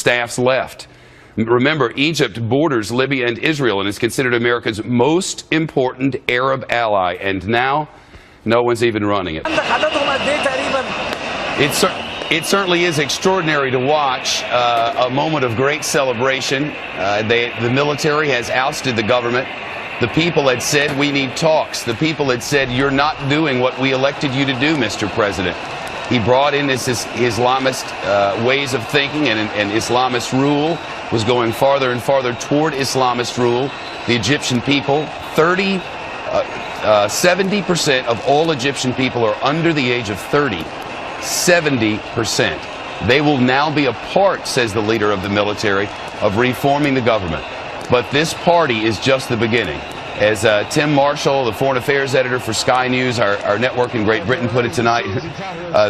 staffs left. Remember, Egypt borders Libya and Israel and is considered America's most important Arab ally, and now no one's even running it. It certainly is extraordinary to watch, a moment of great celebration. The military has ousted the government. The people had said, we need talks. The people had said, you're not doing what we elected you to do, Mr. President. He brought in this Islamist ways of thinking, and Islamist rule was going farther and farther toward Islamist rule. The Egyptian people, 70% of all Egyptian people are under the age of 30. 70%. They will now be a part, says the leader of the military, of reforming the government. But this party is just the beginning. As Tim Marshall, the foreign affairs editor for Sky News, our network in Great Britain, put it tonight,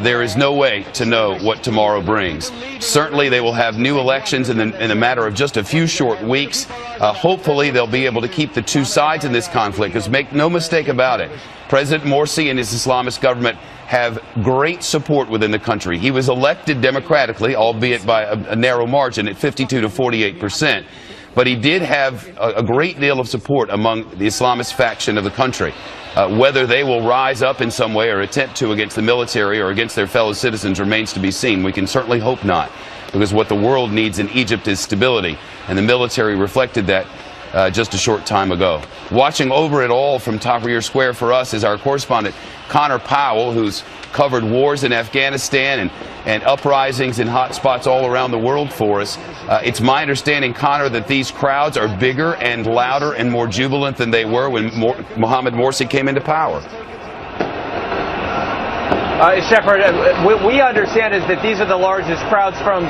there is no way to know what tomorrow brings. Certainly they will have new elections in a matter of just a few short weeks. Hopefully they'll be able to keep the two sides in this conflict, because make no mistake about it, President Morsi and his Islamist government have great support within the country. He was elected democratically, albeit by a narrow margin at 52 to 48%. But he did have a great deal of support among the Islamist faction of the country. Whether they will rise up in some way or attempt to against the military or against their fellow citizens remains to be seen. We can certainly hope not, because what the world needs in Egypt is stability, and the military reflected that just a short time ago. Watching over it all from Tahrir Square for us is our correspondent Connor Powell, who's covered wars in Afghanistan and uprisings in hot spots all around the world for us. It's my understanding, Connor, that these crowds are bigger and louder and more jubilant than they were when Mohammed Morsi came into power. Shepard, what we understand is that these are the largest crowds from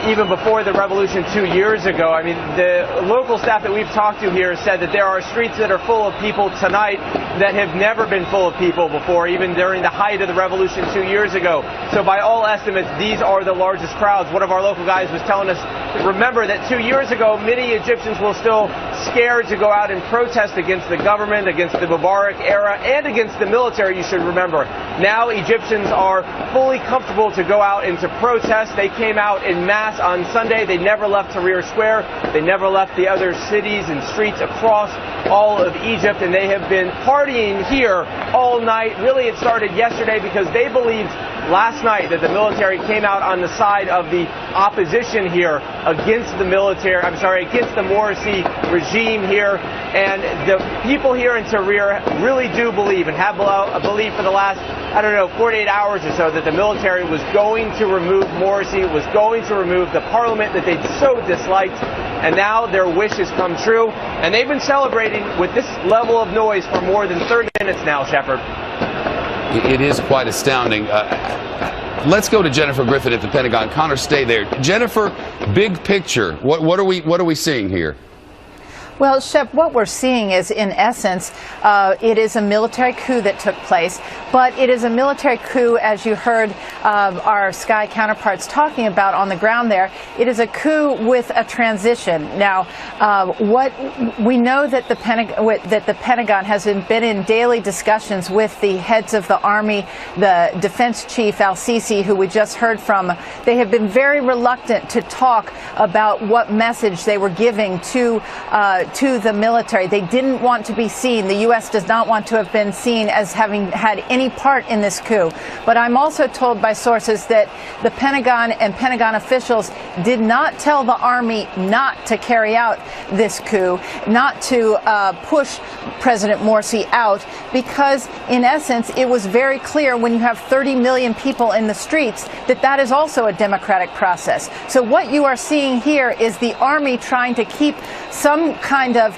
even before the revolution 2 years ago. I mean, the local staff that we've talked to here said that there are streets that are full of people tonight that have never been full of people before, even during the height of the revolution 2 years ago. So by all estimates, these are the largest crowds. One of our local guys was telling us, remember that 2 years ago, many Egyptians were still scared to go out and protest against the government, against the Mubarak era, and against the military, you should remember. Now Egyptians are fully comfortable to go out and to protest. They came out in mass on Sunday. They never left Tahrir Square. They never left the other cities and streets across all of Egypt, and they have been partying here all night. Really, it started yesterday because they believed last night that the military came out on the side of the opposition here against the military, against the Morsi regime here. And the people here in Tahrir really do believe, and have believed for the last, 48 hours or so, that the military was going to remove Morsi, was going to remove the parliament that they'd so disliked. And now their wish has come true. And they've been celebrating with this level of noise for more than 30 minutes now, Shepard. It is quite astounding. Let's go to Jennifer Griffin at the Pentagon. Connor, stay there. Jennifer, big picture. What are we seeing here? Well, Shep, what we're seeing is, in essence, it is a military coup that took place, but it is a military coup, as you heard our Sky counterparts talking about on the ground there. It is a coup with a transition. Now, what we know that the Pentagon has been in daily discussions with the heads of the Army, the Defense Chief Al-Sisi, who we just heard from. They have been very reluctant to talk about what message they were giving to the military. They didn't want to be seen. The U.S. does not want to have been seen as having had any part in this coup. But I'm also told by sources that the Pentagon and Pentagon officials did not tell the Army not to carry out this coup, not to push President Morsi out, because in essence it was very clear when you have 30 million people in the streets that that is also a democratic process. So what you are seeing here is the Army trying to keep some kind of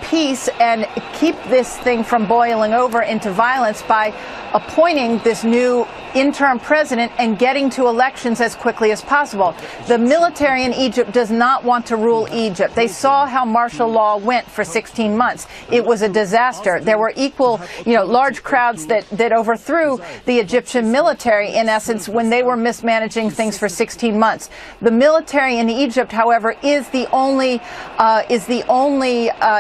peace and keep this thing from boiling over into violence by appointing this new interim president and getting to elections as quickly as possible. The military in Egypt does not want to rule Egypt. They saw how martial law went for 16 months. It was a disaster. There were large crowds that overthrew the Egyptian military, in essence, when they were mismanaging things for 16 months. The military in Egypt, however, is the only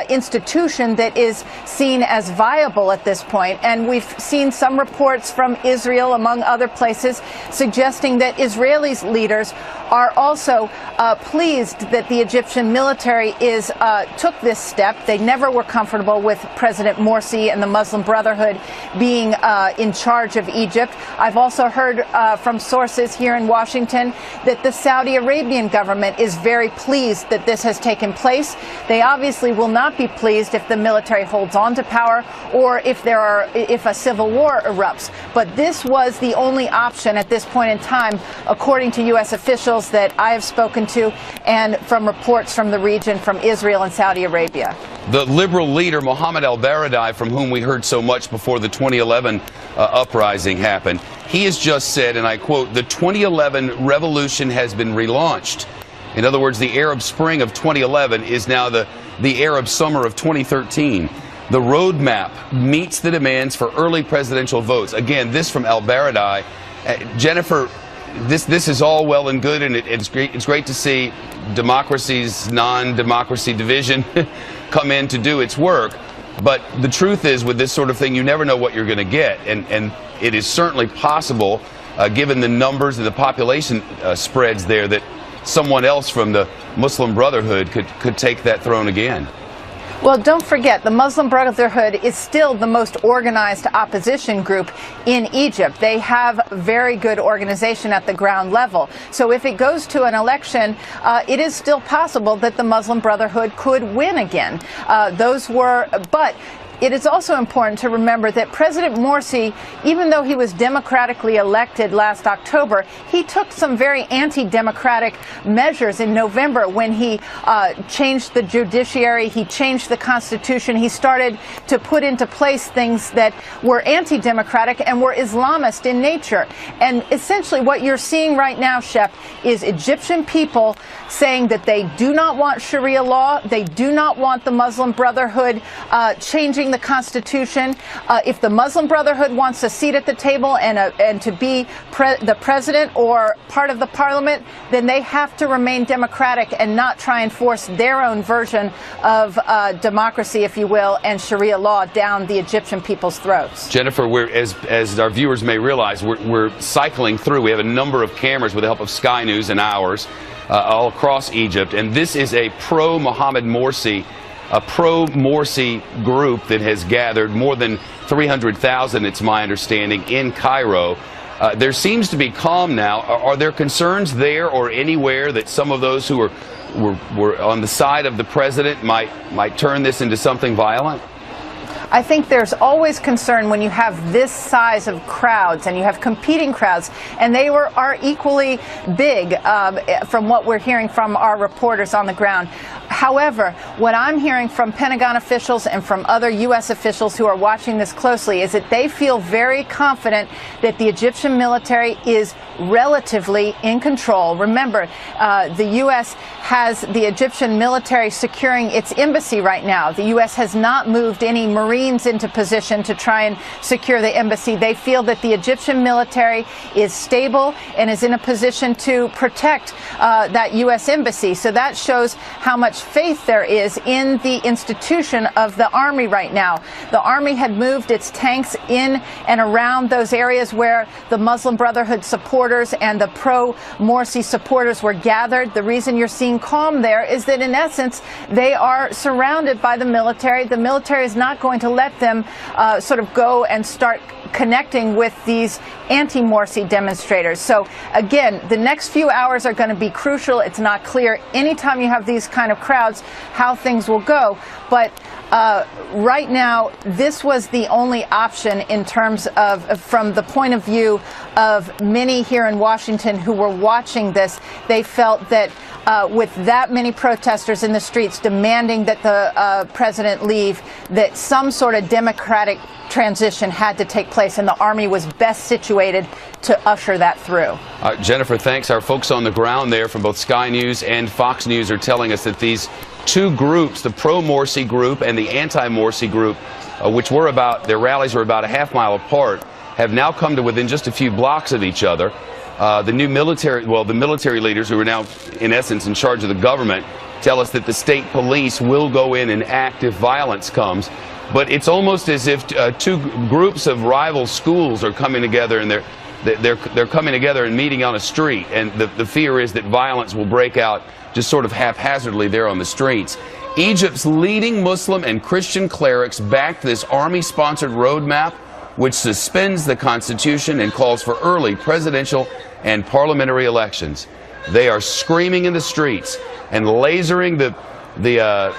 institution that is seen as viable at this point. And we've seen some reports from Israel, among among other places, suggesting that Israeli leaders are also pleased that the Egyptian military took this step. They never were comfortable with President Morsi and the Muslim Brotherhood being in charge of Egypt. I've also heard from sources here in Washington that the Saudi Arabian government is very pleased that this has taken place. They obviously will not be pleased if the military holds on to power or if a civil war erupts. But this was the only option at this point in time, according to U.S. officials that I have spoken to and from reports from the region, from Israel and Saudi Arabia. The liberal leader, Mohammed al-Baradei, from whom we heard so much before the 2011 uprising happened, he has just said, and I quote, "The 2011 revolution has been relaunched." In other words, the Arab Spring of 2011 is now the Arab Summer of 2013. The roadmap meets the demands for early presidential votes. Again, this from al-Baradei. Jennifer, this is all well and good, and it's great to see democracy's non-democracy division come in to do its work. But the truth is, with this sort of thing, you never know what you're going to get. And it is certainly possible, given the numbers and the population spreads there, that someone else from the Muslim Brotherhood could take that throne again. Well, don't forget, the Muslim Brotherhood is still the most organized opposition group in Egypt. They have very good organization at the ground level. So if it goes to an election, it is still possible that the Muslim Brotherhood could win again. But it is also important to remember that President Morsi, even though he was democratically elected last October, he took some very anti-democratic measures in November when he changed the judiciary, he changed the constitution, he started to put into place things that were anti-democratic and were Islamist in nature. And essentially what you're seeing right now, Shep, is Egyptian people saying that they do not want Sharia law, they do not want the Muslim Brotherhood changing the Constitution. If the Muslim Brotherhood wants a seat at the table and to be the president or part of the parliament, then they have to remain democratic and not try and force their own version of democracy, if you will, and Sharia law down the Egyptian people's throats. Jennifer, as our viewers may realize, we're cycling through. We have a number of cameras with the help of Sky News and ours all across Egypt, and this is a pro-Mohammed Morsi, a pro-Morsi group that has gathered more than 300,000, it's my understanding, in Cairo. There seems to be calm now. Are there concerns there or anywhere that some of those who were on the side of the president might turn this into something violent? I think there's always concern when you have this size of crowds and you have competing crowds, and they are equally big from what we're hearing from our reporters on the ground. However, what I'm hearing from Pentagon officials and from other U.S. officials who are watching this closely is that they feel very confident that the Egyptian military is relatively in control. Remember, the U.S. has the Egyptian military securing its embassy right now. The U.S. has not moved any Marines into position to try and secure the embassy. They feel that the Egyptian military is stable and is in a position to protect that U.S. embassy. So that shows how much faith there is in the institution of the Army right now. The Army had moved its tanks in and around those areas where the Muslim Brotherhood supporters and the pro-Morsi supporters were gathered. The reason you're seeing calm there is that, in essence, they are surrounded by the military. The military is not going to let them sort of go and start connecting with these anti-Morsi demonstrators. So again, the next few hours are going to be crucial. It's not clear anytime you have these kind of crowds how things will go. But right now, this was the only option in terms of, from the point of view of many here in Washington who were watching this, they felt that with that many protesters in the streets demanding that the president leave, that some sort of democratic transition had to take place, and the Army was best situated to usher that through. Jennifer, thanks. Our folks on the ground there from both Sky News and Fox News are telling us that these two groups, the pro-Morsi group and the anti-Morsi group, which were their rallies were about a half-mile apart, have now come to within just a few blocks of each other. The military leaders, who are now, in essence, in charge of the government, tell us that the state police will go in and act if violence comes. But it's almost as if two groups of rival schools are coming together, and they're coming together and meeting on a street, and the fear is that violence will break out just sort of haphazardly there on the streets. Egypt's leading Muslim and Christian clerics backed this army-sponsored roadmap which suspends the constitution and calls for early presidential and parliamentary elections. They are screaming in the streets and lasering the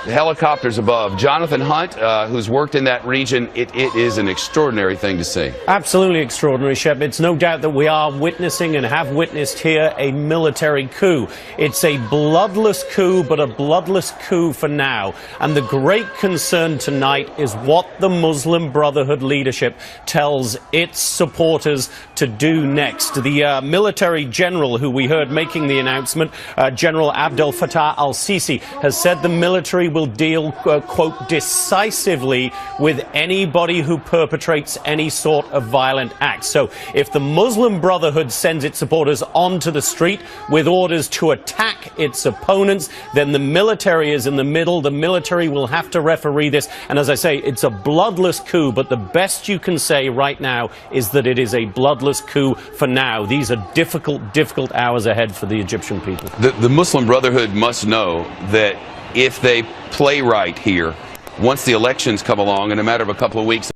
helicopters above. Jonathan Hunt, who's worked in that region, it is an extraordinary thing to see. Absolutely extraordinary, Shep. It's no doubt that we are witnessing and have witnessed here a military coup. It's a bloodless coup, but a bloodless coup for now. And the great concern tonight is what the Muslim Brotherhood leadership tells its supporters to do next. The military general who we heard making the announcement, General Abdel Fattah al-Sisi, has said the military will deal, quote, decisively with anybody who perpetrates any sort of violent act. So if the Muslim Brotherhood sends its supporters onto the street with orders to attack its opponents, then the military is in the middle. The military will have to referee this. And as I say, it's a bloodless coup, but the best you can say right now is that it is a bloodless coup for now. These are difficult, difficult hours ahead for the Egyptian people. The Muslim Brotherhood must know that if they play right here, once the elections come along in a matter of a couple of weeks,